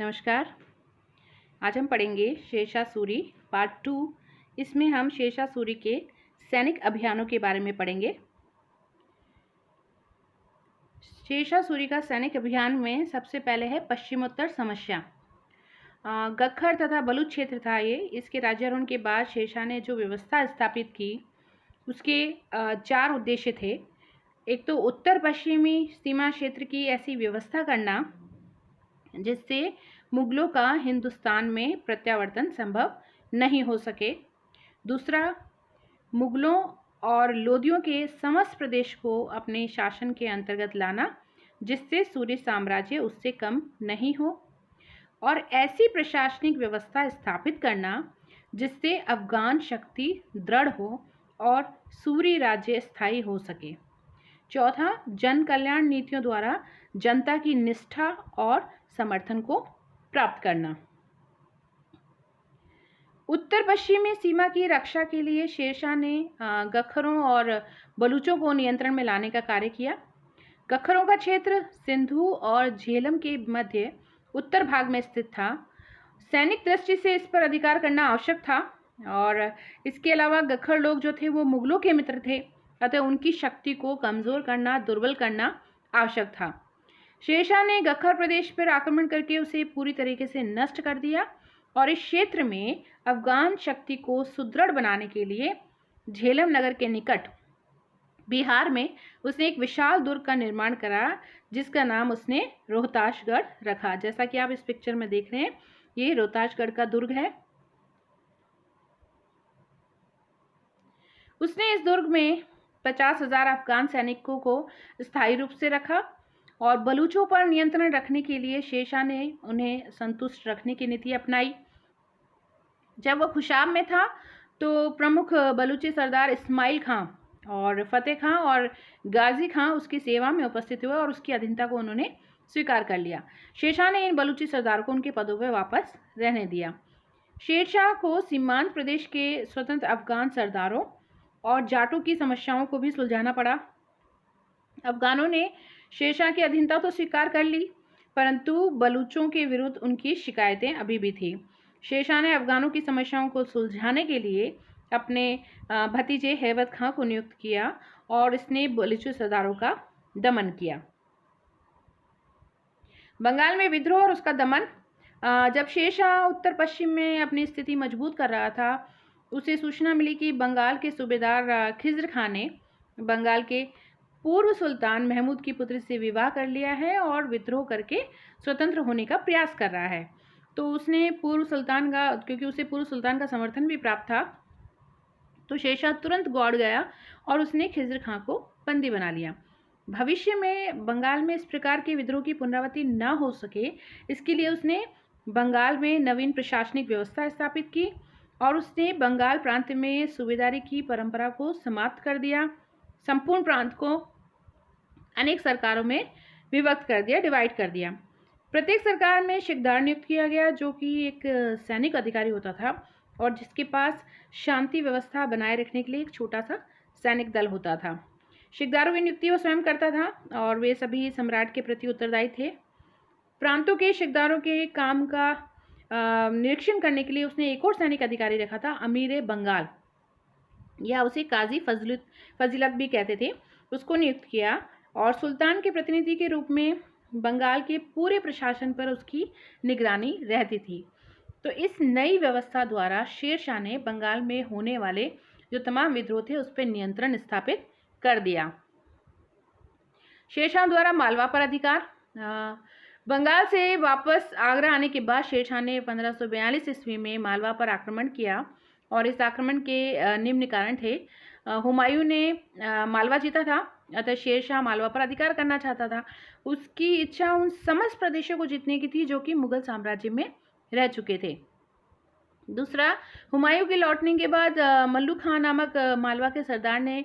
नमस्कार। आज हम पढ़ेंगे शेरशाह सूरी पार्ट 2। इसमें हम शेरशाह सूरी के सैनिक अभियानों के बारे में पढ़ेंगे। शेरशाह सूरी का सैनिक अभियान में सबसे पहले है पश्चिमोत्तर समस्या। गख्खर तथा बलूच क्षेत्र था ये। इसके राज्यारोहण के बाद शेरशाह ने जो व्यवस्था स्थापित की उसके 4 उद्देश्य थे। एक तो उत्तर पश्चिमी सीमा क्षेत्र की ऐसी व्यवस्था करना जिससे मुगलों का हिंदुस्तान में प्रत्यावर्तन संभव नहीं हो सके। दूसरा, मुगलों और लोदियों के समस्त प्रदेश को अपने शासन के अंतर्गत लाना जिससे सूर्य साम्राज्य उससे कम नहीं हो, और ऐसी प्रशासनिक व्यवस्था स्थापित करना जिससे अफगान शक्ति दृढ़ हो और सूरी राज्य स्थायी हो सके। चौथा, जन कल्याण नीतियों द्वारा जनता की निष्ठा और समर्थन को प्राप्त करना। उत्तर पश्चिमी सीमा की रक्षा के लिए शेरशाह ने गख्खरों और बलूचों को नियंत्रण में लाने का कार्य किया। गख्खरों का क्षेत्र सिंधु और झेलम के मध्य उत्तर भाग में स्थित था। सैनिक दृष्टि से इस पर अधिकार करना आवश्यक था, और इसके अलावा गख्खर लोग जो थे वो मुगलों के मित्र थे, अतः उनकी शक्ति को कमजोर करना, दुर्बल करना आवश्यक था। शेरशाह ने गख्खर प्रदेश पर आक्रमण करके उसे पूरी तरीके से नष्ट कर दिया, और इस क्षेत्र में अफगान शक्ति को सुदृढ़ बनाने के लिए झेलम नगर के निकट बिहार में उसने एक विशाल दुर्ग का निर्माण करा जिसका नाम उसने रोहतासगढ़ रखा। जैसा कि आप इस पिक्चर में देख रहे हैं, ये रोहतासगढ़ का दुर्ग है। उसने इस दुर्ग में 50,000 अफगान सैनिकों को स्थायी रूप से रखा, और बलूचों पर नियंत्रण रखने के लिए शेरशाह ने उन्हें संतुष्ट रखने की नीति अपनाई। जब वह खुशाब में था तो प्रमुख बलूची सरदार इस्माइल खां और फतेह खां और गाजी खां उसकी सेवा में उपस्थित हुए और उसकी अधीनता को उन्होंने स्वीकार कर लिया। शेरशाह ने इन बलूची सरदारों को उनके पदों पर वापस रहने दिया। शेरशाह को सीमांत प्रदेश के स्वतंत्र अफगान सरदारों और जाटों की समस्याओं को भी सुलझाना पड़ा। अफगानों ने शेरशाह की अधीनता तो स्वीकार कर ली, परंतु बलूचों के विरुद्ध उनकी शिकायतें अभी भी थी। शेरशाह ने अफगानों की समस्याओं को सुलझाने के लिए अपने भतीजे हैबत खां को नियुक्त किया, और इसने बलूची सरदारों का दमन किया। बंगाल में विद्रोह और उसका दमन। जब शेरशाह उत्तर पश्चिम में अपनी स्थिति मजबूत कर रहा था, उसे सूचना मिली कि बंगाल के सूबेदार खिज्र खान ने बंगाल के पूर्व सुल्तान महमूद की पुत्री से विवाह कर लिया है और विद्रोह करके स्वतंत्र होने का प्रयास कर रहा है। तो उसने क्योंकि उसे पूर्व सुल्तान का समर्थन भी प्राप्त था, तो शेरशाह तुरंत गौड़ गया और उसने खिज्र खां को बंदी बना लिया। भविष्य में बंगाल में इस प्रकार के विद्रोह की पुनरावृत्ति न हो सके, इसके लिए उसने बंगाल में नवीन प्रशासनिक व्यवस्था स्थापित की, और उसने बंगाल प्रांत में सूबेदारी की परंपरा को समाप्त कर दिया। संपूर्ण प्रांत को अनेक सरकारों में विभक्त कर दिया, डिवाइड कर दिया। प्रत्येक सरकार में शिकदार नियुक्त किया गया जो कि एक सैनिक अधिकारी होता था, और जिसके पास शांति व्यवस्था बनाए रखने के लिए एक छोटा सा सैनिक दल होता था। शिकदारों की नियुक्ति वो स्वयं करता था, और वे सभी सम्राट के प्रति उत्तरदायी थे। प्रांतों के शिकदारों के काम का निरीक्षण करने के लिए उसने एक और सैनिक अधिकारी रखा था, अमीर बंगाल, या उसे काजी फजीलत भी कहते थे। उसको नियुक्त किया, और सुल्तान के प्रतिनिधि के रूप में बंगाल के पूरे प्रशासन पर उसकी निगरानी रहती थी। तो इस नई व्यवस्था द्वारा शेरशाह ने बंगाल में होने वाले जो तमाम विद्रोह थे उस पर नियंत्रण स्थापित कर दिया। शेरशाह द्वारा मालवा पर अधिकार। बंगाल से वापस आगरा आने के बाद शेरशाह ने 1542 ईस्वी में मालवा पर आक्रमण किया, और इस आक्रमण के निम्न कारण थे। हुमायूं ने मालवा जीता था, अतः शेरशाह मालवा पर अधिकार करना चाहता था। उसकी इच्छा उन समस्त प्रदेशों को जीतने की थी जो कि मुगल साम्राज्य में रह चुके थे। दूसरा, हुमायूं के लौटने के बाद मल्लू खां नामक मालवा के सरदार ने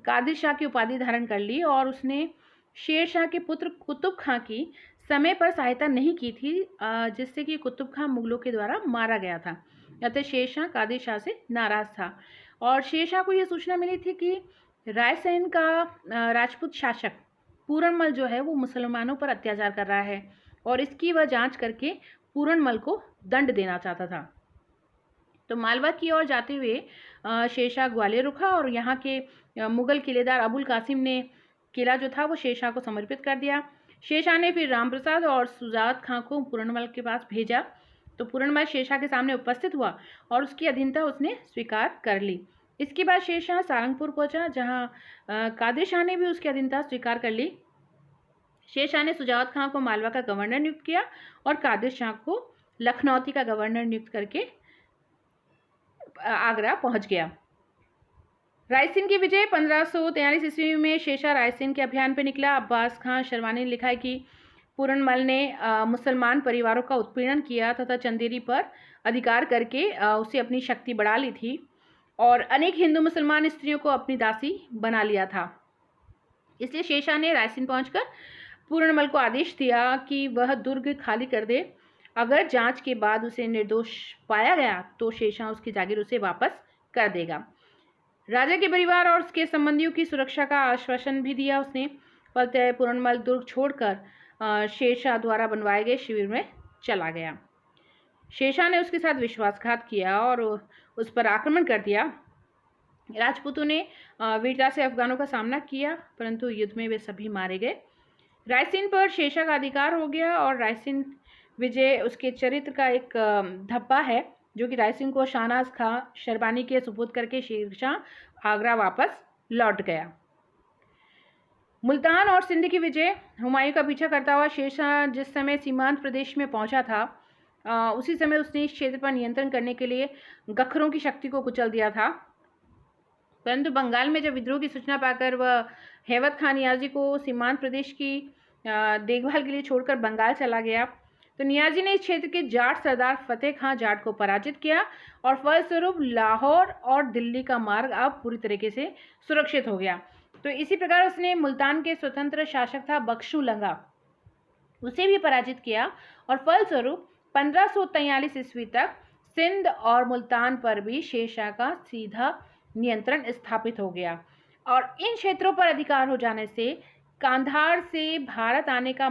कादिर शाह की उपाधि धारण कर ली, और उसने शेरशाह के पुत्र कुतुब खां की समय पर सहायता नहीं की थी, जिससे कि कुतुब खां मुगलों के द्वारा मारा गया था। अतः शेरशाह कादिर शाह से नाराज था, और शेरशाह को यह सूचना मिली थी कि रायसेन का राजपूत शासक पूरनमल जो है वो मुसलमानों पर अत्याचार कर रहा है, और इसकी वह जांच करके पूरनमल को दंड देना चाहता था। तो मालवा की ओर जाते हुए शेरशाह ग्वालियर रुका और यहाँ के मुगल किलेदार अबुल कासिम ने किला जो था वो शेरशाह को समर्पित कर दिया। शेरशाह ने फिर रामप्रसाद और सुजात खां को पूरनमल के पास भेजा। तो पूरनमल शेरशाह के सामने उपस्थित हुआ और उसकी अधीनता उसने स्वीकार कर ली। इसके बाद शेरशाह सारंगपुर पहुंचा, जहाँ कादिर शाह ने भी उसकी अधीनता स्वीकार कर ली। शेरशाह ने सुजात खां को मालवा का गवर्नर नियुक्त किया और कादिर शाह को लखनौती का गवर्नर नियुक्त करके आगरा पहुंच गया। रायसीन की विजय 1543 ईस्वी में शेरशाह रायसीन के अभियान पर निकला। अब्बास खां शरवानी ने लिखा है कि पूरनमल ने मुसलमान परिवारों का उत्पीड़न किया तथा चंदेरी पर अधिकार करके उसे अपनी शक्ति बढ़ा ली थी और अनेक हिंदू मुसलमान स्त्रियों को अपनी दासी बना लिया था। इसलिए शेरशाह ने रायसीन पहुंचकर पूरनमल को आदेश दिया कि वह दुर्ग खाली कर दे। अगर जांच के बाद उसे निर्दोष पाया गया तो शेरशाह उसकी जागीर उसे वापस कर देगा। राजा के परिवार और उसके संबंधियों की सुरक्षा का आश्वासन भी दिया उसने। फलतः पूरनमल दुर्ग छोड़कर शेरशाह द्वारा बनवाए गए शिविर में चला गया। शेरशाह ने उसके साथ विश्वासघात किया और उस पर आक्रमण कर दिया। राजपूतों ने वीरता से अफगानों का सामना किया, परंतु युद्ध में वे सभी मारे गए। रायसीन पर शेरशाह का अधिकार हो गया और रायसीन विजय उसके चरित्र का एक धब्बा है, जो कि रायसीन को शाहनाज खां शरबानी के सुपुर्द करके शेरशाह आगरा वापस लौट गया। मुल्तान और सिंध की विजय। हुमायूं का पीछा करता हुआ शेरशाह जिस समय सीमांत प्रदेश में पहुंचा था, उसी समय उसने इस क्षेत्र पर नियंत्रण करने के लिए गखरों की शक्ति को कुचल दिया था। परंतु बंगाल में जब विद्रोह की सूचना पाकर वह हैवत खान नियाजी को सीमांत प्रदेश की देखभाल के लिए छोड़कर बंगाल चला गया। तो नियाजी ने इस क्षेत्र के जाट सरदार फतेह खां जाट को पराजित किया और फलस्वरूप लाहौर और दिल्ली का मार्ग अब पूरी तरीके से सुरक्षित हो गया। तो इसी प्रकार उसने मुल्तान के स्वतंत्र शासक था बख्शू लंगा, उसे भी पराजित किया और फलस्वरूप 1543 ईस्वी तक सिंध और मुल्तान पर भी शेरशाह का सीधा नियंत्रण स्थापित हो गया। और इन क्षेत्रों पर अधिकार हो जाने से कांधार से भारत आने का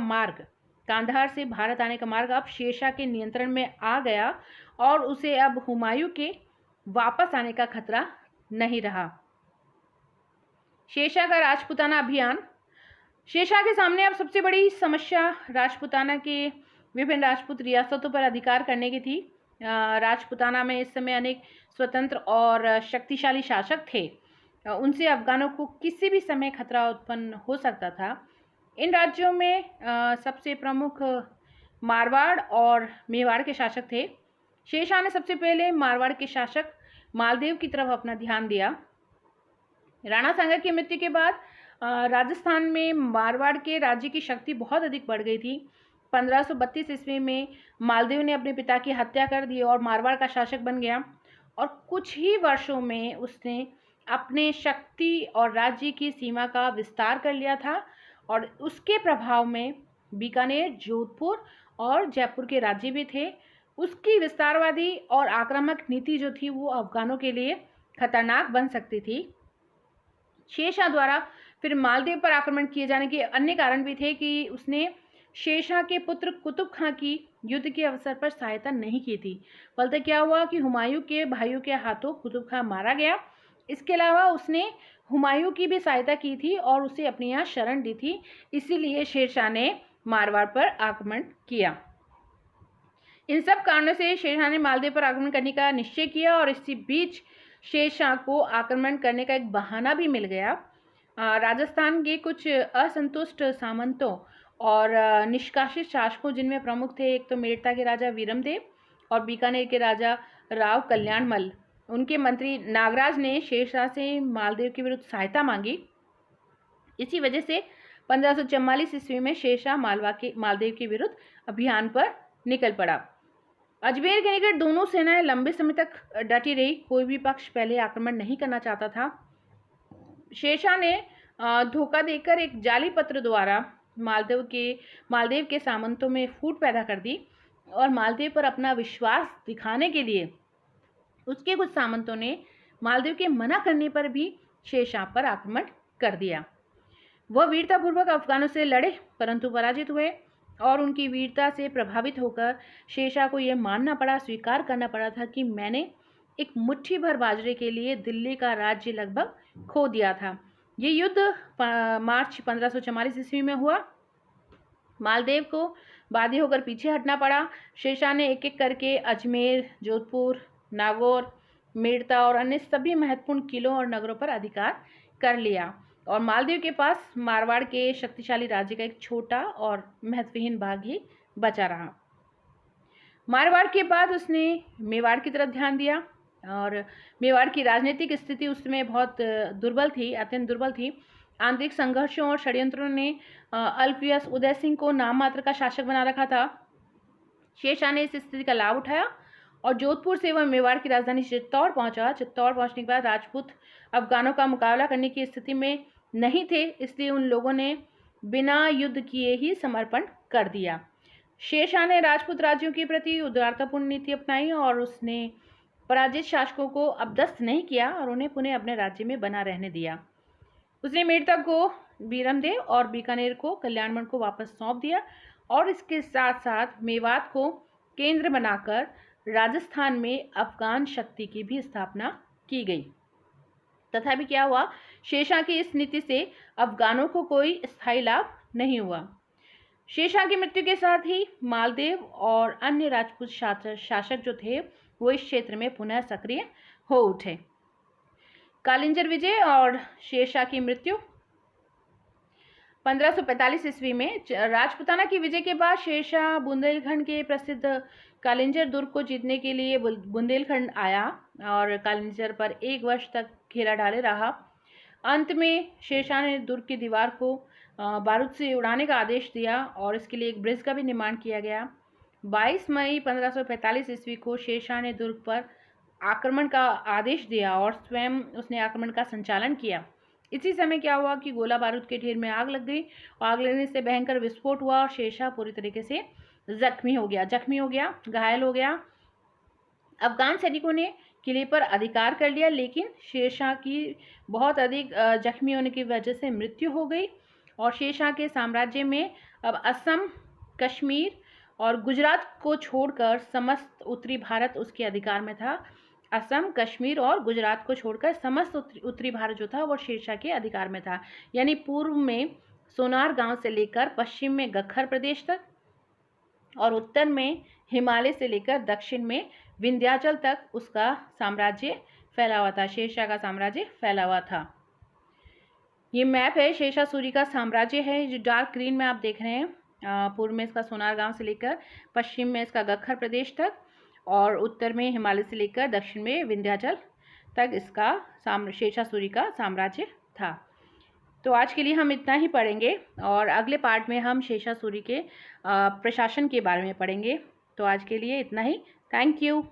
मार्ग अब शेरशाह के नियंत्रण में आ गया और उसे अब हुमायूं के वापस आने का खतरा नहीं रहा। शेरशाह का राजपूताना अभियान। शेरशाह के सामने अब सबसे बड़ी समस्या राजपूताना के विभिन्न राजपूत रियासतों पर अधिकार करने की थी। राजपूताना में इस समय अनेक स्वतंत्र और शक्तिशाली शासक थे। उनसे अफगानों को किसी भी समय खतरा उत्पन्न हो सकता था। इन राज्यों में सबसे प्रमुख मारवाड़ और मेवाड़ के शासक थे। शेरशाह ने सबसे पहले मारवाड़ के शासक मालदेव की तरफ अपना ध्यान दिया। राणा सांगा की मृत्यु के बाद राजस्थान में मारवाड़ के राज्य की शक्ति बहुत अधिक बढ़ गई थी। 1532 ईस्वी में मालदेव ने अपने पिता की हत्या कर दी और मारवाड़ का शासक बन गया और कुछ ही वर्षों में उसने अपने शक्ति और राज्य की सीमा का विस्तार कर लिया था और उसके प्रभाव में बीकानेर, जोधपुर और जयपुर के राज्य भी थे। उसकी विस्तारवादी और आक्रामक नीति जो थी वो अफगानों के लिए खतरनाक बन सकती थी। शेरशाह द्वारा फिर मालदेव पर आक्रमण किए जाने के अन्य कारण भी थे कि उसने शेरशाह के पुत्र कुतुब खां की युद्ध के अवसर पर सहायता नहीं की थी। फलतः क्या हुआ कि हुमायूं के भाइयों के हाथों कुतुब खां मारा गया। इसके अलावा उसने हुमायूं की भी सहायता की थी और उसे अपने यहाँ शरण दी थी, इसीलिए शेरशाह ने मारवाड़ पर आक्रमण किया। इन सब कारणों से शेरशाह ने मालदेव पर आक्रमण करने का निश्चय किया और इसी बीच शेरशाह को आक्रमण करने का एक बहाना भी मिल गया। राजस्थान के कुछ असंतुष्ट सामंतों और निष्कासित शासकों, जिनमें प्रमुख थे एक तो मेड़ता के राजा वीरमदेव और बीकानेर के राजा राव कल्याणमल, उनके मंत्री नागराज ने शेरशाह से मालदेव के विरुद्ध सहायता मांगी। इसी वजह से 1544 ईस्वी में शेरशाह मालदेव के विरुद्ध अभियान पर निकल पड़ा। अजमेर के निकट दोनों सेनाएं लंबे समय तक डटी रही। कोई भी पक्ष पहले आक्रमण नहीं करना चाहता था। शेरशाह ने धोखा देकर एक जाली पत्र द्वारा मालदेव के सामंतों में फूट पैदा कर दी और मालदेव पर अपना विश्वास दिखाने के लिए उसके कुछ सामंतों ने मालदेव के मना करने पर भी शेरशाह पर आक्रमण कर दिया। वह वीरतापूर्वक अफगानों से लड़े परंतु पराजित हुए। और उनकी वीरता से प्रभावित होकर शेरशाह को यह मानना पड़ा, स्वीकार करना पड़ा था कि मैंने एक मुट्ठी भर बाजरे के लिए दिल्ली का राज्य लगभग खो दिया था। ये युद्ध मार्च 1544 ईस्वी में हुआ। मालदेव को बादी होकर पीछे हटना पड़ा। शेरशाह ने एक एक करके अजमेर, जोधपुर, नागौर, मेड़ता और अन्य सभी महत्वपूर्ण किलों और नगरों पर अधिकार कर लिया और मालदीव के पास मारवाड़ के शक्तिशाली राज्य का एक छोटा और महत्वहीन भाग ही बचा रहा। मारवाड़ के बाद उसने मेवाड़ की तरफ ध्यान दिया और मेवाड़ की राजनीतिक स्थिति उस समय बहुत दुर्बल थी, अत्यंत दुर्बल थी। आंतरिक संघर्षों और षड्यंत्रों ने अल्पीयस उदय सिंह को नाम मात्र का शासक बना रखा था। शेरशाह ने इस स्थिति का लाभ उठाया और जोधपुर से वह मेवाड़ की राजधानी चित्तौड़ पहुंचा। चित्तौड़ पहुंचने के बाद राजपूत अफगानों का मुकाबला करने की स्थिति में नहीं थे, इसलिए उन लोगों ने बिना युद्ध किए ही समर्पण कर दिया। शेरशाह ने राजपूत राज्यों के प्रति उदारतापूर्ण नीति अपनाई और उसने पराजित शासकों को अपदस्थ नहीं किया और उन्हें पुनः अपने राज्य में बना रहने दिया। उसने मेड़ता को बीरमदेव और बीकानेर को कल्याणमल को वापस सौंप दिया और इसके साथ साथ मेवात को केंद्र बनाकर राजस्थान में अफगान शक्ति की भी स्थापना की गई। तथापि क्या हुआ, शेरशाह की इस नीति से अफगानों को कोई स्थायी लाभ नहीं हुआ। शेरशाह की मृत्यु के साथ ही मालदेव और अन्य राजपूत शासक जो थे वो इस क्षेत्र में पुनः सक्रिय हो उठे। कालिंजर विजय और शेरशाह की मृत्यु 1545 ईस्वी में राजपुताना की विजय के बाद शेरशाह बुंदेलखंड के प्रसिद्ध कालिंजर दुर्ग को जीतने के लिए बुंदेलखंड आया और कालिंजर पर 1 वर्ष तक घेरा डाले रहा। अंत में शेरशाह ने दुर्ग की दीवार को बारूद से उड़ाने का आदेश दिया और इसके लिए एक ब्रिज का भी निर्माण किया गया। 22 मई 1545 ईस्वी को शेरशाह ने दुर्ग पर आक्रमण का आदेश दिया और स्वयं उसने आक्रमण का संचालन किया। इसी समय क्या हुआ कि गोला बारूद के ढेर में आग लग गई और आग लगने से भयंकर विस्फोट हुआ और शेरशाह पूरी तरीके से जख्मी हो गया, घायल हो गया। अफगान सैनिकों ने किले पर अधिकार कर लिया, लेकिन शेरशाह की बहुत अधिक जख्मी होने की वजह से मृत्यु हो गई और शेरशाह के साम्राज्य में अब असम, कश्मीर और गुजरात को छोड़कर समस्त उत्तरी भारत उसके अधिकार में था। असम, कश्मीर और गुजरात को छोड़कर समस्त उत्तरी भारत जो था वो शेरशाह के अधिकार में था। यानी पूर्व में सोनार गांव से लेकर पश्चिम में गखर प्रदेश तक और उत्तर में हिमालय से लेकर दक्षिण में विंध्याचल तक उसका साम्राज्य फैला हुआ था, शेरशाह का साम्राज्य फैला हुआ था। ये मैप है शेरशाह सूरी का साम्राज्य है, जो डार्क ग्रीन में आप देख रहे हैं। पूर्व में इसका सोनार गांव से लेकर पश्चिम में इसका गखर प्रदेश तक और उत्तर में हिमालय से लेकर दक्षिण में विंध्याचल तक इसका शेरशाह सूरी का साम्राज्य था। तो आज के लिए हम इतना ही पढ़ेंगे और अगले पार्ट में हम शेरशाह सूरी के प्रशासन के बारे में पढ़ेंगे। तो आज के लिए इतना ही। Thank you.